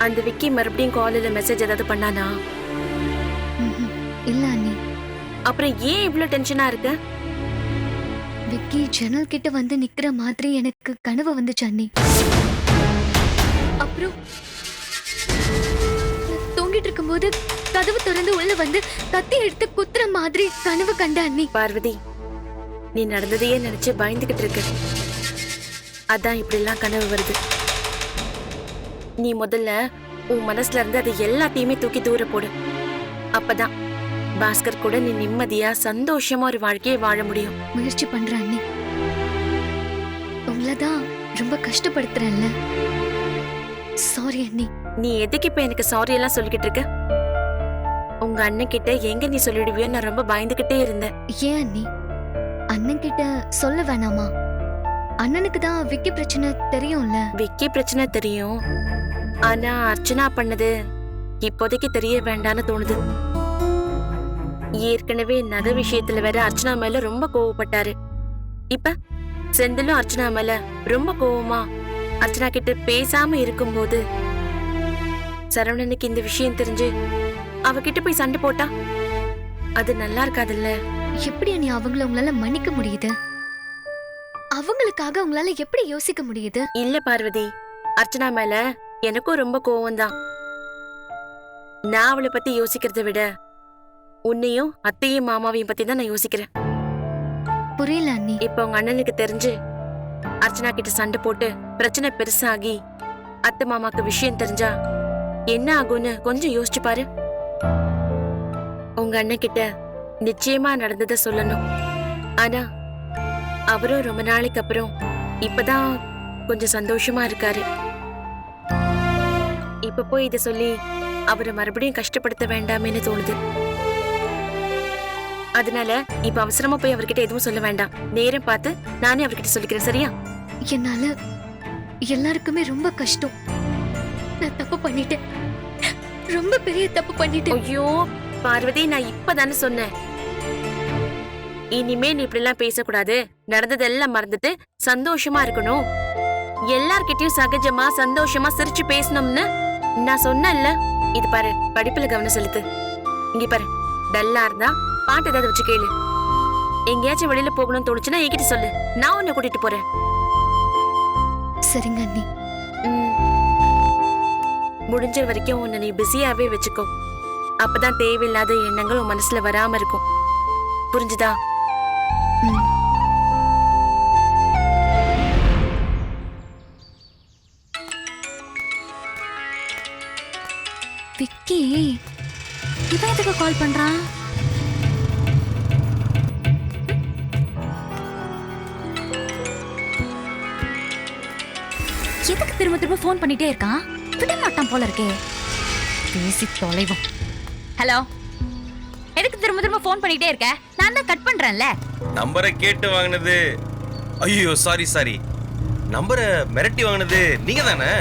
அந்த விக்கி மறுபடியும் காலில் மெசேஜ் ஏதாவது பண்ணானா? இல்ல அண்ணி. அப்புறம் ஏன் இவ்வளவு டென்ஷனா இருக்க? விக்கி ஜன்னல் கிட்ட வந்து நிக்கிற மாதிரி எனக்கு கனவு வந்துச்சு அண்ணி. அப்புறம் நான் தூங்கிட்டு இருக்கும்போது கதவு திறந்து உள்ள வந்து கத்தி எடுத்து குத்துற மாதிரி கனவு கண்ட அண்ணி. பார்வதி, நீ நடந்ததையே நினைச்சு பயந்துகிட்டு இருக்க. அதான் இப்படி எல்லாம் கனவு வருது. நீ முதல்ல உன் மனசுல இருந்து அது எல்லாத்தையுமே தூக்கி தூர போடு. அப்பதான் பாஸ்கர் கூட நீ நிம்மதியா சந்தோஷமா ஒரு வாழ்க்கையை வாழ முடியும். முயற்சி பண்ற அண்ணி. உங்களதான் ரொம்ப கஷ்டப்படுத்துறேன்ல. சாரி அண்ணி. நீ எதுக்கு இப்ப எனக்கு சாரி எல்லாம் சொல்லிக்கிட்டு இருக்க? உங்க அண்ணன் கிட்ட எங்க நீ சொல்லிடுவியோ நான் ரொம்ப பயந்துகிட்டே இருந்தேன். ஏன் அண்ணி? அண்ணன் கிட்ட சொல்ல வேணாமா? அண்ணனுக்கு தான் விக்கி பிரச்சனை தெரியும்ல. விக்கி பிரச்சனை தெரியும், ஆனா அர்ச்சனா பண்ணது இப்போதைக்கு தெரிய வேண்டான்னு தோணுது. ஏற்கனவே நகை விஷயத்துல வேற அர்ச்சனா மேல ரொம்ப கோவப்பட்டாரு. இப்ப செந்திலும் அர்ச்சனா மேல ரொம்ப கோவமா அர்ச்சனா கிட்ட பேசாம இருக்கும்போது சரவணனுக்கு இந்த விஷயம் தெரிஞ்சு அவகிட்ட போய் சண்டை போட்டா அது நல்லா இருக்காதுல்ல. எப்படி அண்ணி அவங்கள உங்களால மன்னிக்க முடியுது? அவங்களுக்காக உங்களால எப்படி யோசிக்க முடியுது? இல்ல பார்வதி, அர்ச்சனா மேல எனக்கும் ரொம்ப கோவம் தான். நான் அவளை பத்தி யோசிக்கிறத விட உன்னையும் அத்தையும் மாமாவையும் பத்தி தான் நான் யோசிக்கிறேன். புரியல அண்ணி. இப்ப உங்க அண்ணனுக்கு தெரிஞ்சு அர்ச்சனா கிட்ட சண்டை போட்டு பிரச்சனை பெருசாகி அத்தை மாமாக்கு விஷயம் தெரிஞ்சா என்ன ஆகும்னு கொஞ்சம் யோசிச்சு பாரு. உங்க அண்ணன் கிட்ட நிச்சயமா நடந்ததை சொல்லணும். ஆனா அவரும் ரொம்ப நாளைக்கு அப்புறம் இப்பதான் கொஞ்சம் சந்தோஷமா இருக்காரு. இப்ப போய் இத சொல்லி அவரை மறுபடியும் கஷ்டப்படுத்த வேண்டாமேன்னு தோணுது. அதனால இப்ப அவசரமா போய் அவர்கிட்ட எதுவும் சொல்ல வேண்டாம். நேரம் பார்த்து நானே அவர்கிட்ட சொல்லிக்கிறேன், சரியா? என்னால எல்லாருக்குமே ரொம்ப கஷ்டம். நான் தப்பு பண்ணிட்டேன், ரொம்ப பெரிய தப்பு பண்ணிட்டேன். ஐயோ பார்வதி, நான் இப்பதானே சொன்னேன். இனிமே நீ இப்படி எல்லாம் பேசக்கூடாது. நடந்ததெல்லாம் மறந்துட்டு சந்தோஷமா இருக்கணும். எல்லார்கிட்டயும் சகஜமா சந்தோஷமா சிரிச்சு பேசணும்னு நான் சொன்னேன்ல. இது பாரு, படிப்புல கவனம் செலுத்து. இங்க பாரு, டல்லா இருந்தா பாட்டு ஏதாவது வச்சு கேளு. எங்கேயாச்சும் வெளியில போகணும்னு தோணுச்சுன்னா என்கிட்ட சொல்லு, நான் உன்னை கூட்டிட்டு போறேன். சரிங்க அண்ணி. முடிஞ்ச வரைக்கும் உன்னை நீ பிஸியாவே வச்சுக்கோ. அப்பதான் தேவையில்லாத எண்ணங்கள் உன் மனசுல வராம இருக்கும். புரிஞ்சுதா? விக்கி இவன் எதுக்கு கால் பண்றான்? எதுக்கு திரும்ப திரும்ப போன் பண்ணிட்டே இருக்கான்? விட மாட்டான் போல இருக்கே. பேசி தொலைவோம். ஹலோ, எதுக்கு திரும்ப திரும்ப போன் பண்ணிட்டே இருக்க? நான் தான் கட் பண்றேன்ல. நம்பரை கேட்டு வாங்கினது. ஐயோ சாரி. நம்பரை மிரட்டி வாங்கினது நீங்க தானே?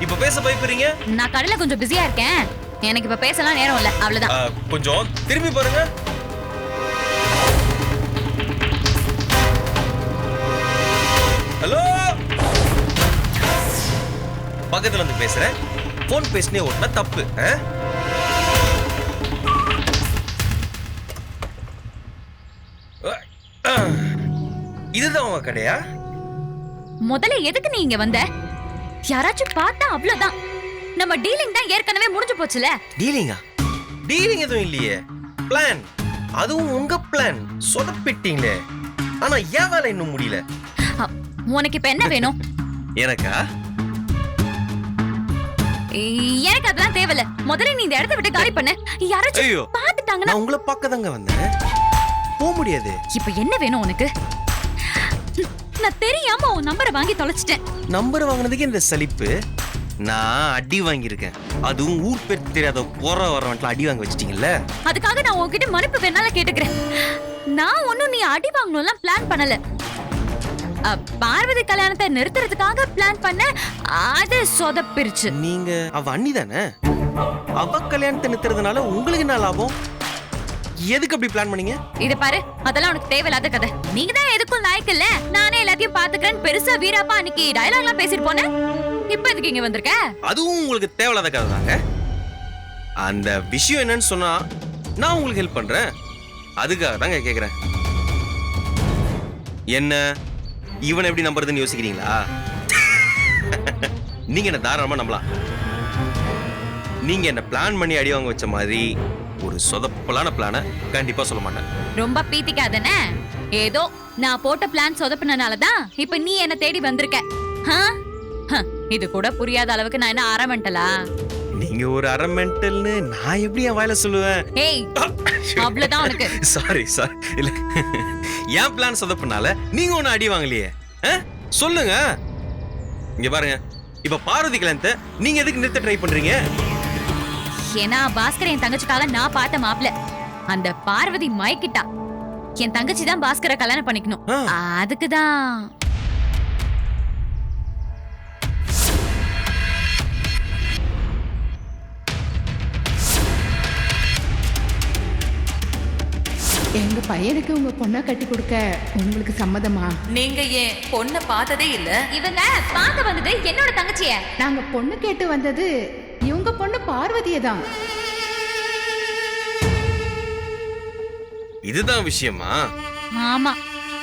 இப்ப பேச பயப்படுறீங்க? நான் கடையில கொஞ்சம் பிஸியா இருக்கேன். எனக்கு இப்ப பேசலாம் நேரம் இல்ல, அவ்வளவுதான். கொஞ்சம் திரும்பி பாருங்க. ஹலோ, பக்கத்துல வந்து பேசுறேன். போன் பேசினே ஓட்டினா தப்பு. இதுதான் உங்க கடையா? முதல்ல எதுக்கு நீ இங்க வந்த? யாராச்சும் பார்த்தா அவ்வளவுதான். நம்ம டீலிங் தான் ஏற்கனவே முடிஞ்சு போச்சுல. டீலிங்கா? டீலிங் எதுவும் இல்லையே. பிளான், அதுவும் உங்க பிளான். சொதப்பிட்டீங்களே. ஆனா ஏன் வேலை இன்னும் முடியல? உனக்கு இப்ப என்ன வேணும்? எனக்கா? எனக்கு அதெல்லாம் தேவையில்ல. முதல்ல நீ இந்த இடத்தை விட்டு காலி பண்ணு. யாராச்சும் பார்த்துட்டாங்கன்னா? நான் உங்களை பார்க்க தாங்க வந்தேன். போக முடியாது. இப்ப என்ன வேணும் உனக்கு? நான் தெரியாம உன் நம்பரை வாங்கி தொலைச்சிட்டேன். நம்பர் வாங்கினதுக்கு இந்த சலிப்பு? நான் அடி வாங்கியிருக்கேன். அதுவும் ஊர் பேர் தெரியாத போற வரவன்ட்டு அடி வாங்க வச்சிட்டீங்கல்ல. அதுக்காக நான் உன்கிட்ட மன்னிப்பு வேணாலும் கேட்டுக்கிறேன். நான் ஒன்னும் நீ அடி வாங்கணும்லாம் பிளான் பண்ணல. பார்வதி கல்யாணத்தை நிறுத்துறதுக்காக பிளான் பண்ண, அது சொதப்பிருச்சு. நீங்க அவ அண்ணி தானே? அவ கல்யாணத்தை நிறுத்துறதுனால உங்களுக்கு என்ன லாபம்? எதுக்கு அப்படி பிளான் பண்ணீங்க? இது பாரு, அதெல்லாம் உனக்கு தேவையில்லாத கதை. நீங்க தான் எதுக்கும் லாய்க்கு இல்ல, நானே எல்லாத்தையும் பாத்துக்கிறேன் பெருசா வீராப்பா அன்னைக்கு டயலாக்லாம் பேசிட்டு போனேன். இப்ப எதுக்கு இங்க வந்திருக்க? அதுவும் உங்களுக்கு தேவையில்லாத கதை தாங்க. அந்த விஷயம் என்னன்னு சொன்னா நான் உங்களுக்கு ஹெல்ப் பண்றேன். அதுக்காக தாங்க கேக்குறேன். என்ன இவனை எப்படி நம்புறதுன்னு யோசிக்கிறீங்களா? நீங்க என்ன தாராளமா நம்பலாம். நீங்க என்ன பிளான் பண்ணி அடி வாங்க வச்ச மாதிரி ஒரு சொதப்பலான பிளான கண்டிப்பா சொல்ல மாட்டேன். ரொம்ப பீத்திக்காதனே. ஏதோ நான் போட்ட பிளான் சொதப்பினனாலதான் இப்ப நீ என்ன தேடி வந்திருக்க. இது கூட புரியாத அளவுக்கு நான் என்ன அரமெண்டலா? நீங்க ஒரு அரை மென்டல்னு நான் எப்படி என் வாயில சொல்லுவேன்? ஏய், அவ்வளவுதான் உனக்கு. சாரி இல்ல, என் பிளான் சொதப்பினால நீங்க ஒண்ணு அடி வாங்கலையே. சொல்லுங்க. இங்க பாருங்க, இப்ப பார்வதி கல்யாணத்தை நீங்க எதுக்கு நிறுத்த ட்ரை பண்றீங்க? ஏன்னா பாஸ்கர் என் தங்கச்சிக்காக நான் பார்த்த மாப்பிள்ள. அந்த பார்வதி மயக்கிட்டா. என் தங்கச்சி தான் பாஸ்கரை கல்யாணம் பண்ணிக்கணும். அதுக்குதான். எங்க பையனுக்கு உங்க பொண்ணை கட்டி கொடுக்க உங்களுக்கு சம்மதமா? நீங்க ஏன் பொண்ணை பார்த்ததே இல்ல? இவங்க பார்க்க வந்தது என்னோட தங்கச்சிய. நாங்க பொண்ணு கேட்டு வந்தது இவங்க பொண்ணு பார்வதியை தான். இதுதான் விஷயமா? ஆமா,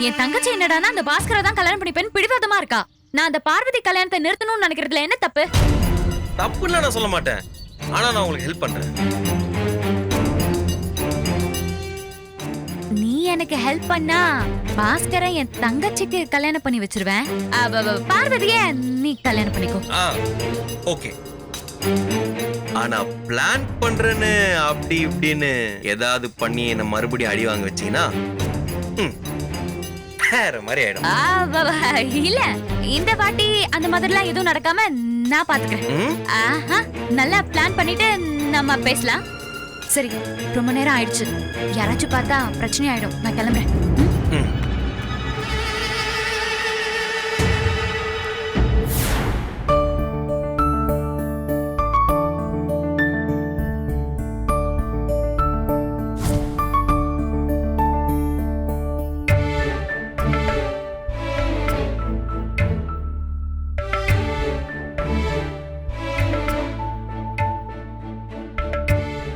என் தங்கச்சி என்னடானா அந்த பாஸ்கரை தான் கல்யாணம் பண்ணிப்பேன்னு பிடிவாதமா இருக்கா. நான் அந்த பார்வதி கல்யாணத்தை நிறுத்தணும்னு நினைக்கிறதுல என்ன தப்பு? தப்புன்னு நான் சொல்ல மாட்டேன். ஆனா நான் உங்களுக்கு ஹெல்ப் பண்றேன். நீ எனக்கு ஹெல்ப் பண்ணா பாஸ்கரை என் தங்கச்சிக்கு கல்யாணம் பண்ணி வச்சிருவேன். பார்வதிய நீ கல்யாணம் பண்ணிக்கோ. ஓகே. ஆனா பிளான் பண்றேன்னு அப்படி இப்படின்னு ஏதாவது பண்ணி என்ன மறுபடியும் அடி வாங்க வச்சீங்கன்னா வேற மாதிரி ஆயிடும். இல்ல, இந்த வாட்டி அந்த மாதிரிலாம் எதுவும் நடக்காம நான் பாத்துக்கிறேன். நல்லா பிளான் பண்ணிட்டு நம்ம பேசலாம். சரி, ரொம்ப நேரம் ஆயிடுச்சு. யாராச்சும் பார்த்தா பிரச்சனை ஆயிடும். நான் கிளம்புறேன்.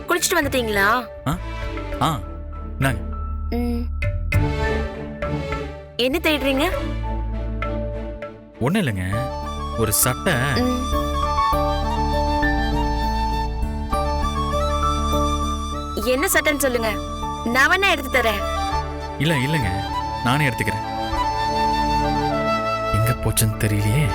குளிச்சுட்டு வந்துட்டீங்களா? என்ன தேடுறீங்க? ஒண்ணு இல்லைங்க, ஒரு சட்டை. என்ன சட்டைன்னு சொல்லுங்க, நான் வேணா எடுத்து தரேன். இல்லைங்க, நானே எடுத்துக்கிறேன். எங்க போச்சுன்னு தெரியலையே.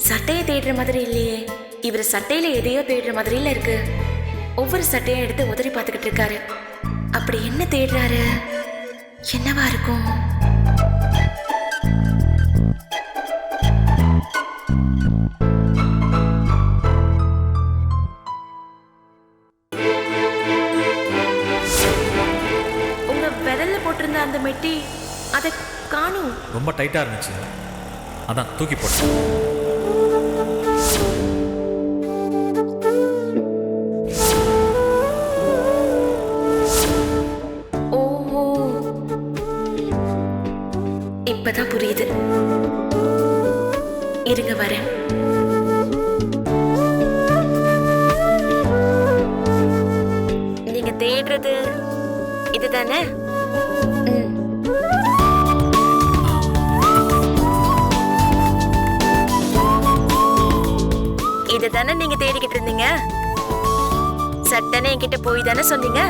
சட்டையை தேடுற மாதிரி இல்லையே. இவர் சட்டையில எதையோ தேடுற மாதிரில இருக்கு. ஒவ்வொரு சட்டையும் எடுத்து உதறி பார்த்துக்கிட்டு இருக்காரு. அப்படி என்ன தேடுறாரு? என்னவா இருக்கும்? உங்க விரல்ல போட்டிருந்த அந்த மெட்டி அதை காணும். ரொம்ப டைட்டா இருந்துச்சு, அதான் தூக்கி போட்டேன். ஓஹோ, இப்பதான் புரியுது. இருங்க வரேன். நீங்க தேடுறது இதுதானே? இதுதானே நீங்க தேடிக்கிட்டு இருந்தீங்க? சட்டனை என்கிட்ட போய் தானே சொன்னீங்க?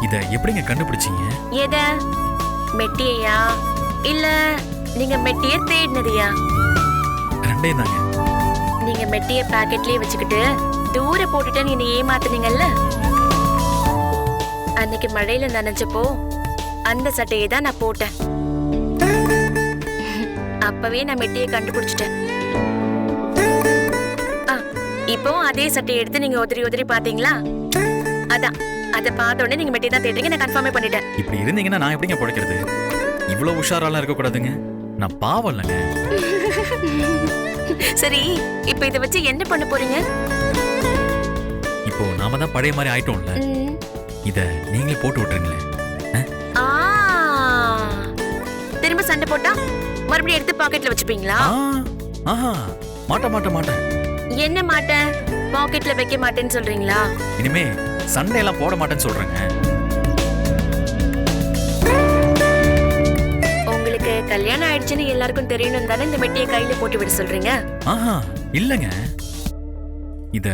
இத எப்படிங்க கண்டுபிடிச்சீங்க? எத? மெட்டியா இல்ல நீங்க மெட்டிய தேடினதையா? ரெண்டே தாங்க. நீங்க மெட்டிய பாக்கெட்லயே வச்சுக்கிட்டு தூர போட்டுட்டு நீங்க ஏமாத்துனீங்கல்ல, அன்னைக்கு மழையில நனைஞ்சப்போ அந்த சட்டையை தான் நான் போட்டேன். அப்பவே நான் மெட்டியை கண்டுபிடிச்சிட்டேன். இப்போ அதே சட்டையை எடுத்து நீங்க உதறி உதறி பாத்தீங்களா? அதான் அத பார்த்த உடனே நீங்க மெட்டி தான் தேடுறீங்க, நான் கன்ஃபார்மே பண்ணிட்டேன். இப்படி இருந்தீங்கன்னா நான் எப்படிங்க பிழைக்கிறது? இவ்வளவு உஷாராலாம் இருக்கக்கூடாதுங்க. நான் பாவம் இல்லைங்க. சரி, இப்ப இத வச்சு என்ன பண்ண போறீங்க? இப்போ நாம தான் பழைய மாதிரி ஆயிட்டோம்ல. இத நீங்களே போட்டு விட்டுருங்களேன். ஆ, திரும்ப சண்டை போட்டா மறுபடியும் எடுத்து பாக்கெட்ல வச்சுப்பீங்களா? ஆஹா, மாட்டேன். என்ன மாட்டேன்? பாக்கெட்ல வைக்க மாட்டேன்னு சொல்றீங்களா? இனிமே சண்டையெல்லாம் போட மாட்டேன்னு சொல்றேங்க. உங்களுக்கு கல்யாணம் ஆயிடுச்சுன்னு எல்லாருக்கும் தெரியணும் தானே இந்த மெட்டியை கையில போட்டு விட சொல்றீங்க? ஆஹா, இல்லைங்க. இத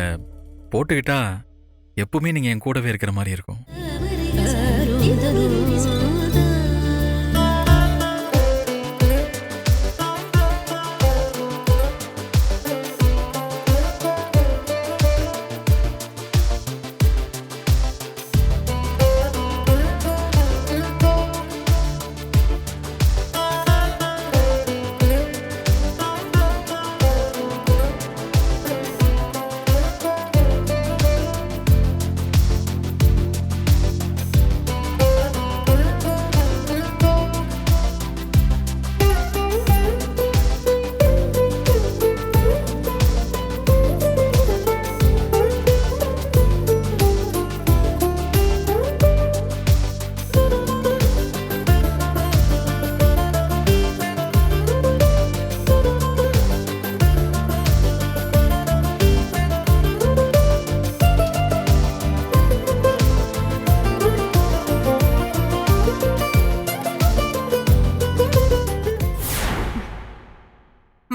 போட்டுக்கிட்டா எப்பவுமே நீங்க என் கூடவே இருக்கிற மாதிரி இருக்கும்.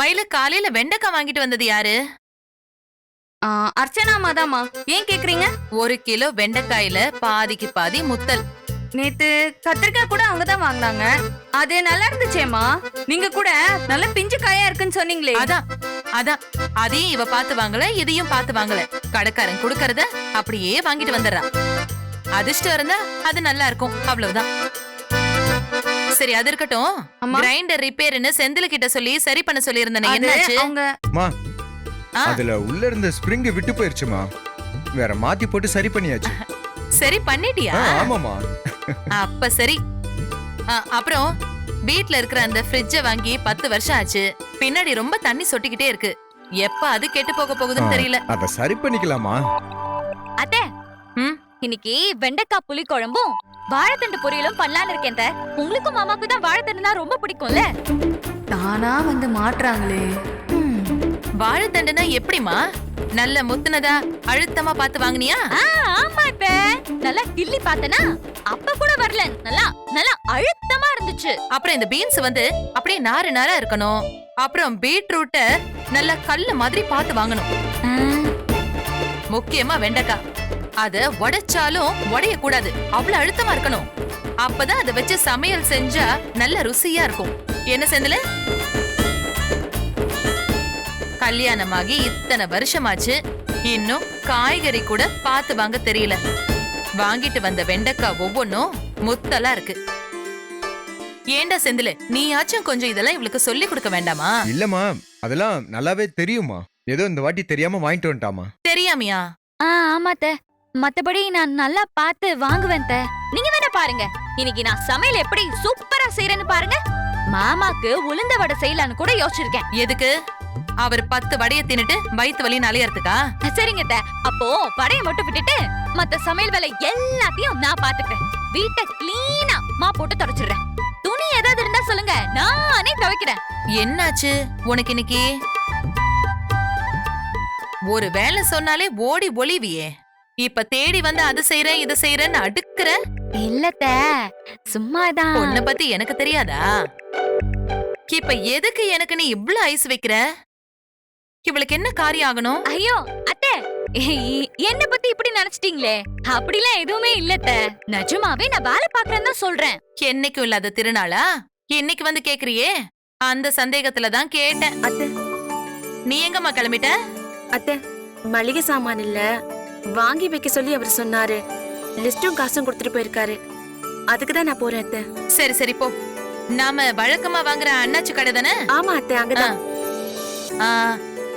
மயில காலையில வெண்டைக்காய் வாங்கிட்டு வந்தது யாரு? அர்ச்சனா மாதாமா. ஏன் கேக்குறீங்க? 1 கிலோ வெண்டைக்காயில பாதிக்கு பாதி முத்தல். நேத்து கத்திரிக்காய் கூட அவங்கதான் வாங்கினாங்க. அது நல்லா இருந்துச்சேமா. நீங்க கூட நல்ல பிஞ்சு காயா இருக்குன்னு சொன்னீங்களே. அதான் அதையும் இவ பார்த்து வாங்கல, இதையும் பார்த்து வாங்கல. கடைக்காரன் குடுக்கறத அப்படியே வாங்கிட்டு வந்துடுறா. அதிர்ஷ்டம் இருந்தா அது நல்லா இருக்கும், அவ்வளவுதான். சரி, அது இருக்கட்டும். கிரைண்டர் ரிப்பேர்னு செந்தில் கிட்ட சொல்லி சரி பண்ண சொல்லி இருந்தேன். என்னாச்சு? அம்மா, அதுல உள்ள இருந்த ஸ்ப்ரிங் விட்டு போயிருச்சுமா. வேற மாத்தி போட்டு சரி பண்ணியாச்சு. சரி பண்ணிட்டியா? ஆமாமா. அப்ப சரி. அப்புறம் வீட்ல இருக்கிற அந்த ஃப்ரிட்ஜ வாங்கி 10 வருஷம் ஆச்சு. பின்னாடி ரொம்ப தண்ணி சொட்டிக்கிட்டே இருக்கு. எப்ப அது கெட்டு போக போகுதுன்னு தெரியல. அத சரி பண்ணிக்கலாமா? அத்தை, இன்னைக்கு வெண்டைக்காய் புளி குழம்பும் வாழைத்தண்டு பொரியலும் பண்ணலான்னு இருக்கேன். உங்களுக்கும் மாமாக்கு தான் வாழைத்தண்டுனா ரொம்ப பிடிக்கும்ல. தானா வந்து மாட்றாங்களே. வாழைத்தண்டுனா எப்படிமா? நல்ல முத்துனதா அழுத்தமா பார்த்து வாங்குனியா? ஆமா அத்தை, நல்லா கிள்ளி பார்த்தனா அப்ப கூட வரல. நல்லா நல்லா அழுத்தமா இருந்துச்சு. அப்புறம் இந்த பீன்ஸ் வந்து அப்படியே நாறு நாரா இருக்கணும். அப்புறம் பீட்ரூட்ட நல்ல கல்லு மாதிரி பார்த்து வாங்கணும். முக்கியமா வெண்டைக்காய், அத உடைச்சாலும் உடைய கூடாது, அவ்வளவு அழுத்தமா இருக்கணும். அப்பதான் அதை வச்சு சமையல் செஞ்சா நல்ல ருசியா இருக்கும். என்ன செந்தில? கல்யாணமாகி இத்தனை வருஷமாச்சு, இன்னும் காய்கறி கூட பார்த்து வாங்க தெரியல. வாங்கிட்டு வந்த வெண்டைக்காய் ஒவ்வொன்னும் முத்தலா இருக்கு. ஏண்டா செந்தில, நீயாச்சும் கொஞ்சம் இதெல்லாம் இவளுக்கு சொல்லி கொடுக்க வேண்டாமா? இல்லம்மா, அதெல்லாம் நல்லாவே தெரியுமா. ஏதோ இந்த வாட்டி தெரியாம வாங்கிட்டு வந்துட்டாமா. தெரியாமையா? ஆமாத்த, மத்தபடி நான் நல்லா பார்த்து வாங்குவேன். நீங்க வேணா பாருங்க, இன்னைக்கு நான் சமையல் எப்படி சூப்பரா செய்யறேன்னு பாருங்க. மாமாக்கு உளுந்த வடை செய்யலான்னு கூட யோசிச்சிருக்கேன். எதுக்கு? அவர் 10 வடைய தின்னுட்டு வயித்து வலி அலையறதுக்கா? சரிங்க, அப்போ வடைய மட்டும் விட்டுட்டு மத்த சமையல் வேலை எல்லாத்தையும் நான் பாத்துக்கிறேன். வீட்டை கிளீனா மா போட்டு தொடச்சிடுறேன். துணி ஏதாவது இருந்தா சொல்லுங்க, நானே துவைக்கிறேன். என்னாச்சு உனக்கு இன்னைக்கு? ஒரு வேலை சொன்னாலே ஓடி ஒளிவியே. இப்ப தேடி வந்து அது செய்யறேன் இது செய்யறேன்னு அடுக்குற. இல்லத்த, சும்மாதான். உன்னை பத்தி எனக்கு தெரியாதா? இப்ப எதுக்கு எனக்கு நீ இவ்ளோ ஐஸ் வைக்கிற? இவளுக்கு என்ன காரியம் ஆகணும்? ஐயோ அத்தை, என்ன பத்தி இப்படி நினைச்சிட்டீங்களே? அப்படிலாம் எதுவுமே இல்லத்த. நிஜமாவே நான் வேலை பாக்குறேன்னு தான் சொல்றேன். என்னைக்கும் இல்லாத திருநாளா இன்னைக்கு வந்து கேக்குறியே? அந்த சந்தேகத்துலதான் கேட்டேன். அத்தை, நீ எங்கம்மா கிளம்பிட்ட? அத்தை, மளிகை சாமான் இல்ல, வாங்கி வைக்க சொல்லி அவர் சொன்னாரு. லிஸ்டும் காசும் கொடுத்துட்டு போயிருக்காரு. அதுக்குதான் நான் போறேன் அத்தை. சரி சரி போ. நாம வழக்கமா வாங்குற அண்ணாச்சி கடை தானே? ஆமா அத்தை, அங்கதான்.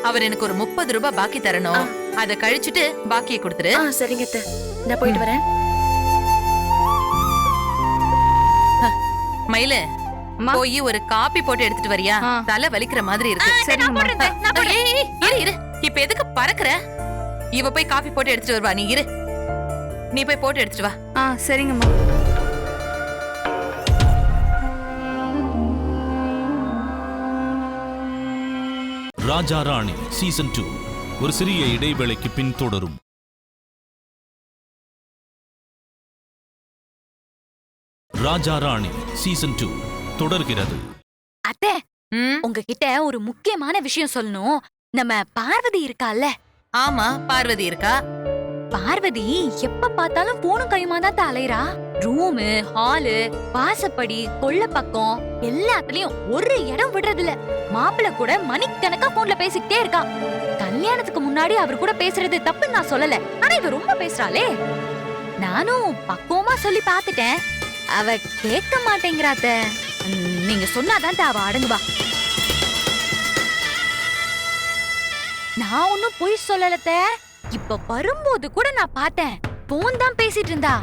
அவர் எனக்கு ஒரு 30 ரூபாய் பாக்கி தரணும். அத கழிச்சிட்டு பாக்கியை கொடுத்துரு. சரிங்க அத்தை, நான் போயிட்டு வரேன். மயிலு அம்மா. போய் ஒரு காப்பி போட்டு எடுத்துட்டு வரியா? ஆ. தலை வலிக்கிற மாதிரி இருக்கு. சரிங்கம்மா. ஏய், ஏய், இரு இரு. இப்ப எதுக்கு பறக்குற? இவ போய் காப்பி போட்டு எடுத்துட்டு வருவா. நீ இரு. நீ போய் போட்டு எடுத்துட்டு வா. சரிங்கம்மா. ராஜா ராணி சீசன் 2 ஒரு சிறிய இடைவேளைக்கு பின் தொடரும். ராஜா ராணி சீசன் 2 தொடர்கிறது. அத்தை, ம், உங்ககிட்ட ஒரு முக்கியமான விஷயம் சொல்லணும். நம்ம பார்வதி இருக்கால்ல, ஆமா, பார்வதி இருக்கா. பார்வதி எப்ப பார்த்தாலும் போனும் கையுமா தான் அலையறா. ரூமு, ஹாலு, வாசப்படி, கொள்ள பக்கம் எல்லாத்துலயும் ஒரு இடம் விடுறது இல்ல. மாப்பிள்ள கூட மணிக்கணக்கா போன்ல பேசிக்கிட்டே இருக்கா. கல்யாணத்துக்கு முன்னாடி அவர் கூட பேசுறது தப்புன்னு நான் சொல்லல, ஆனா இவ ரொம்ப பேசுறாளே. நானும் பக்குவமா சொல்லி பாத்துட்டேன், அவ கேட்க மாட்டேங்கிறாத்த. நீங்க சொன்னாதான் அவ அடங்குவா. நான் ஒன்னும் பொய் சொல்லலத்த. இப்ப வரும்போது கூட நான் பார்த்தேன், போன் தான் பேசிட்டு இருந்தா.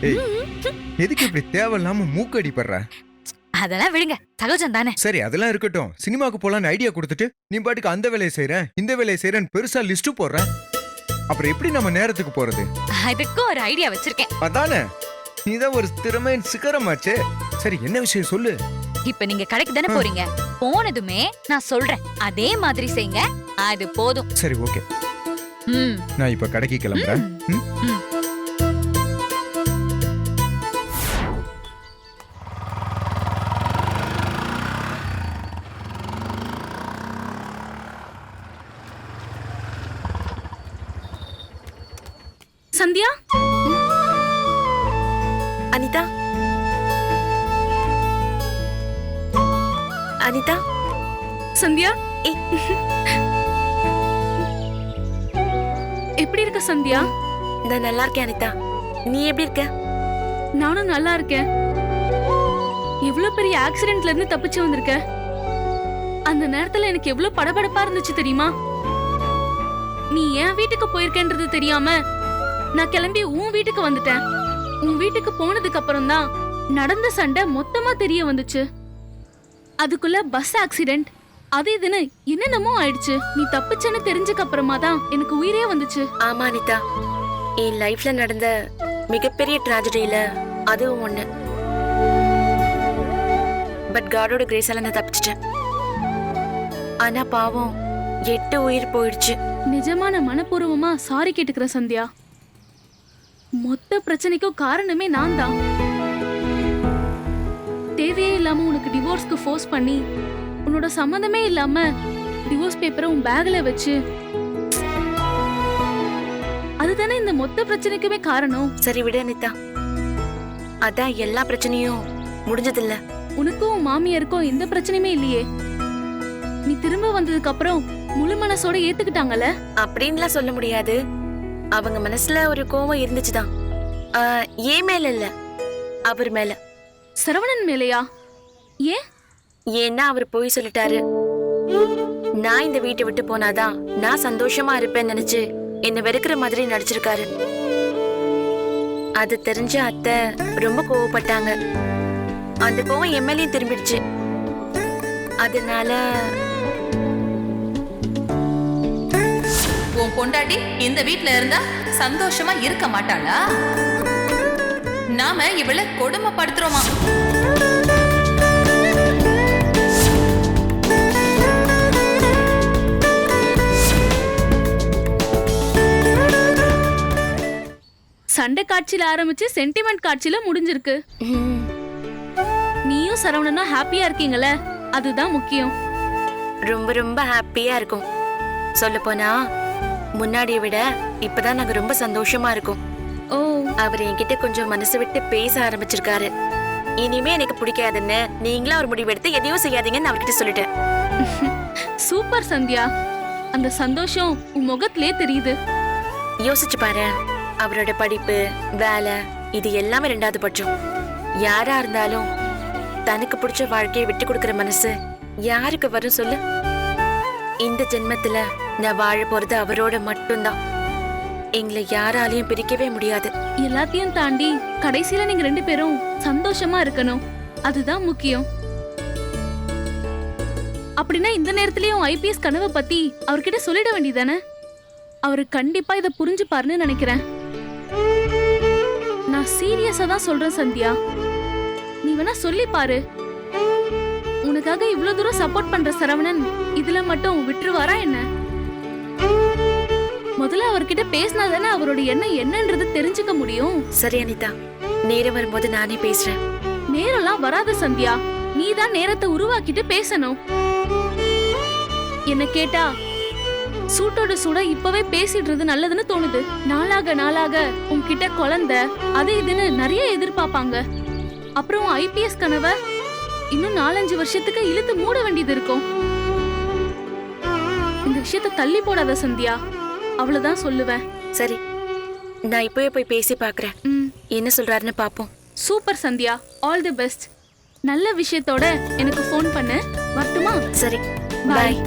ஏய், எதுக்கு இப்படி தேவையில்லாம மூக்கடி படுற? அதெல்லாம் விடுங்க, சகஜம் தானே. சரி, அதெல்லாம் இருக்கட்டும். சினிமாக்கு போலான்னு ஐடியா கொடுத்துட்டு நீ பாட்டுக்கு அந்த வேலையை செய்றேன் இந்த வேலையை செய்றேன்னு பெருசா லிஸ்ட் போடுற. அப்புறம் எப்படி நம்ம நேரத்துக்கு போறது? அதுக்கு ஒரு ஐடியா வச்சிருக்கேன். அதானே, நீதான் ஒரு திறமையின் சிகரமாச்சே. சரி, என்ன விஷயம் சொல்லு. இப்ப நீங்க கடைக்கு தானே போறீங்க, போனதுமே நான் சொல்றேன் அதே மாதிரி செய்யுங்க, அது போதும். சரி, ஓகே. ம், நான் இப்ப கடைக்கு கிளம்புறேன். ம்? ம். சந்தியா, அனிதா, அனிதா, சந்தியா, ஏய், எப்படி இருக்க சந்தியா? நான் நல்லா இருக்கேன் அனிதா. நீ எப்படி இருக்க? நானும் நல்லா இருக்கேன். எவ்வளவு பெரிய ஆக்சிடென்ட்ல இருந்து தப்பிச்சு வந்திருக்க. அந்த நேரத்துல எனக்கு எவ்வளவு படபடப்பா இருந்துச்சு தெரியுமா? நீ என் வீட்டுக்கு போயிருக்கேன்றது தெரியாம நான் கிளம்பி உன் வீட்டுக்கு வந்துட்டேன். உன் வீட்டுக்கு போனதுக்கு அப்புறம் தான் நடந்த சண்டை மொத்தமா தெரிய வந்துச்சு. அதுக்குள்ள பஸ் ஆக்சிடென்ட், அது இதுன்னு என்னென்னமோ ஆயிடுச்சு. நீ தப்பிச்சேன்னு தெரிஞ்சதுக்கு அப்புறமா தான் எனக்கு உயிரே வந்துச்சு. ஆமா அனிதா, என் லைஃப்ல நடந்த மிகப்பெரிய டிராஜடியில அதுவும் ஒண்ணு. பட் காடோட கிரேஸால நான் தப்பிச்சிட்டேன். ஆனா பாவம் 8 உயிர் போயிடுச்சு. நிஜமான மனப்பூர்வமா சாரி கேட்டுக்கிறேன் சந்தியா. மொத்த பிரச்சனைக்கும் காரணமே நான் தான். தேவையே இல்லாம உனக்கு டிவோர்ஸ்க்கு ஃபோர்ஸ் பண்ணி உன்னோட சம்மந்தமே இல்லாம டிவோர்ஸ் பேப்பரை உன் பேக்ல வச்சு, அதுதானே இந்த மொத்த பிரச்சனைக்குமே காரணம். சரி விடு அனிதா, அதான் எல்லா பிரச்சனையும் முடிஞ்சதில்ல. உனக்கும் உன் மாமியாருக்கும் எந்த பிரச்சனையுமே இல்லையே. நீ திரும்ப வந்ததுக்கு அப்புறம் முழு மனசோட ஏத்துக்கிட்டாங்கல்ல. அப்படின்லாம் சொல்ல முடியாது. அவங்க மனசுல ஒரு கோவம் இருந்துச்சுதான். ஏன் மேல இல்ல, அவர் மேல. சரவணன் மேலையா? ஏன்? ஏன்னா அவர் போய் சொல்லிட்டாரு. நான் இந்த வீட்டை விட்டு போனாதான் நான் சந்தோஷமா இருப்பேன்னு நினைச்சு என்ன வெறுக்கிற மாதிரி நடிச்சிருக்காரு. அது தெரிஞ்ச அத்தை ரொம்ப கோவப்பட்டாங்க. அந்த கோவம் எம்எல்ஏ திரும்பிடுச்சு. அதனால உன் பொண்டாட்டி இந்த வீட்ல இருந்தா சந்தோஷமா இருக்க மாட்டாளா? நாம இவள கொடுமைப்படுத்துறோமா? சண்டை காட்சியில ஆரம்பிச்சு சென்டிமெண்ட் காட்சியில முடிஞ்சிருக்கு. ம், நீயும் சரவணனும் ஹாப்பியா இருக்கீங்கல்ல, அதுதான் முக்கியம். ரொம்ப ரொம்ப ஹாப்பியா இருக்கும். சொல்ல போனா முன்னாடியை விட இப்பதான் நாங்க ரொம்ப சந்தோஷமா இருக்கோம். ஓ, அவர் என்கிட்ட கொஞ்சம் மனசு விட்டு பேச ஆரம்பிச்சிருக்காரு. இனிமே எனக்கு பிடிக்காதுன்னு நீங்களா ஒரு முடிவெடுத்து எதையும் செய்யாதீங்கன்னு அவர்கிட்ட சொல்லிட்டேன். சூப்பர் சந்தியா. அந்த சந்தோஷம் உன் முகத்திலே தெரியுது. யோசிச்சு பாரு, அவரோட படிப்பு, வேலை, இது எல்லாமே 2வது பட்சம். யாரா இருந்தாலும் தனக்கு பிடிச்ச வாழ்க்கையை விட்டு கொடுக்கிற மனசு யாருக்கு வரும் சொல்லு? இந்த ஜென்மத்துல நான் வாழ போறது அவரோட மட்டும்தான். எங்களை யாராலையும் பிரிக்கவே முடியாது. எல்லாத்தையும் தாண்டி கடைசியில நீங்க 2 பேரும் சந்தோஷமா இருக்கணும், அதுதான் முக்கியம். அப்படின்னா இந்த நேரத்திலயும் ஐபிஎஸ் கனவை பத்தி அவர்கிட்ட சொல்லிட வேண்டியதானே? அவரு கண்டிப்பா இதை புரிஞ்சுப்பாருன்னு நினைக்கிறேன். நான் சீரியஸா தான் சொல்றேன் சந்தியா, நீ வேணா சொல்லி பாரு. உனக்காக இவ்ளோ தூரம் சப்போர்ட் பண்ற சரவணன் இதுல மட்டும் விட்டுருவாரா என்ன? முதல்ல அவர்கிட்ட பேசினா தானே அவரோட எண்ணம் என்னன்றது தெரிஞ்சுக்க முடியும். சரி அனிதா, நேரம் வரும்போது நானே பேசுறேன். நேரம்லாம் வராது சந்தியா, நீ தான் நேரத்தை உருவாக்கிட்டு பேசணும். என்ன கேட்டா சூட்டோட சூட இப்பவே பேசிடுறது நல்லதுன்னு தோணுது. நாளாக நாளாக உன்கிட்ட குழந்தை அது இதுன்னு நிறைய எதிர்பார்ப்பாங்க. அப்புறம் ஐபிஎஸ் கனவை இன்னும் 4-5 வருஷத்துக்கு இழுத்து மூட வேண்டியது இருக்கும். இந்த விஷயத்தை தள்ளி போடாத சந்தியா, அவ்வளவுதான் சொல்லுவேன். சரி, நான் இப்பவே போய் பேசி பாக்குறேன். என்ன சொல்றாருன்னு பாப்போம். Super Sandhya, all the best. நல்ல விஷயத்தோட எனக்கு ஃபோன் பண்ணு. வரட்டுமா? சரி, Bye. பாய்.